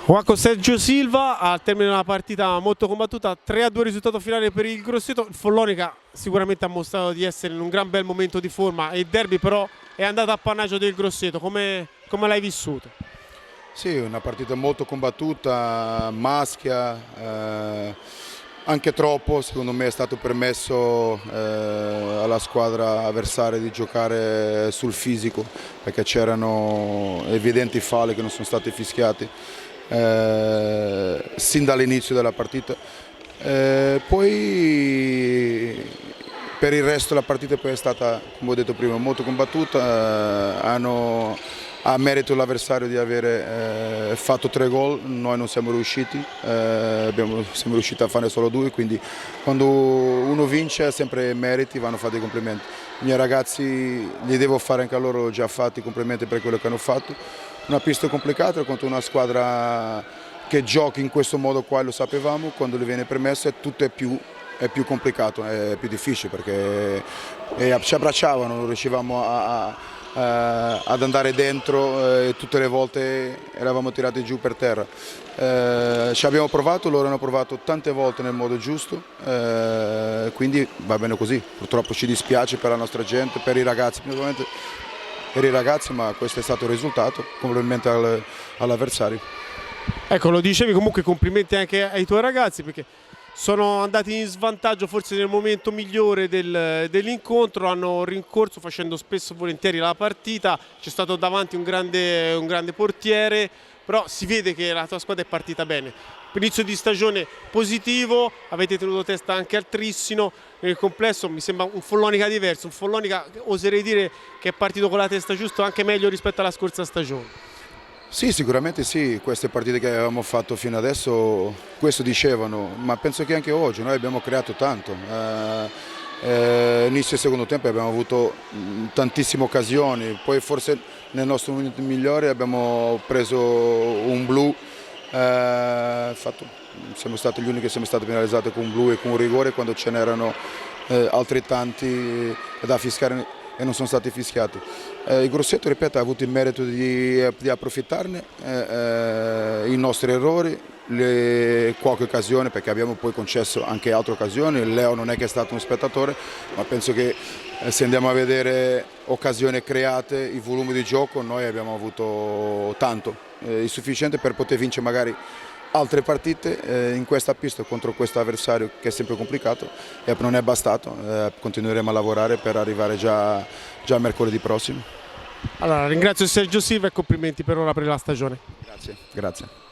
Qua con Sergio Silva, al termine di una partita molto combattuta, 3-2 risultato finale per il Grosseto. Il Follonica sicuramente ha mostrato di essere in un gran bel momento di forma e il derby però è andato a appannaggio del Grosseto. Come l'hai vissuto? Sì, una partita molto combattuta, maschia, anche troppo, secondo me è stato permesso alla squadra avversaria di giocare sul fisico perché c'erano evidenti falli che non sono stati fischiati sin dall'inizio della partita. Poi per il resto la partita poi è stata, come ho detto prima, molto combattuta, ha merito l'avversario di aver fatto 3 gol, noi non siamo riusciti, siamo riusciti a fare solo 2, quindi quando uno vince ha sempre meriti, vanno fatti i complimenti. I miei ragazzi gli devo fare anche a loro già fatti i complimenti per quello che hanno fatto. Una pista complicata contro una squadra che giochi in questo modo qua, lo sapevamo, quando le viene permesso tutto è più complicato, è più difficile perché ci abbracciavano, non riuscivamo ad andare dentro e tutte le volte eravamo tirati giù per terra. Ci abbiamo provato, loro hanno provato tante volte nel modo giusto, quindi va bene così. Purtroppo ci dispiace per la nostra gente, per i ragazzi, ma questo è stato il risultato, complimenti all'avversario. Ecco, lo dicevi, comunque complimenti anche ai tuoi ragazzi perché sono andati in svantaggio forse nel momento migliore dell'incontro, hanno rincorso facendo spesso e volentieri la partita, c'è stato davanti un grande portiere, però si vede che la tua squadra è partita bene. Inizio di stagione positivo, avete tenuto testa anche al Trissino, nel complesso mi sembra un Follonica diverso, un Follonica oserei dire che è partito con la testa giusta anche meglio rispetto alla scorsa stagione. Sì, sicuramente sì, queste partite che avevamo fatto fino adesso questo dicevano, ma penso che anche oggi noi abbiamo creato tanto. Inizio e secondo tempo abbiamo avuto tantissime occasioni, poi forse nel nostro momento migliore abbiamo preso un blu, siamo stati gli unici che siamo stati penalizzati con un blu e con un rigore quando ce n'erano altrettanti da fischiare e non sono stati fischiati. Il Grosseto, ripeto, ha avuto il merito di approfittarne i nostri errori, le poche occasioni, perché abbiamo poi concesso anche altre occasioni. Leo non è che è stato un spettatore, ma penso che se andiamo a vedere occasioni create, il volume di gioco, noi abbiamo avuto tanto, il sufficiente per poter vincere magari altre partite in questa pista contro questo avversario che è sempre complicato e non è bastato, continueremo a lavorare per arrivare già mercoledì prossimo. Allora, ringrazio Sergio Silva e complimenti per ora per la stagione. Grazie. Grazie.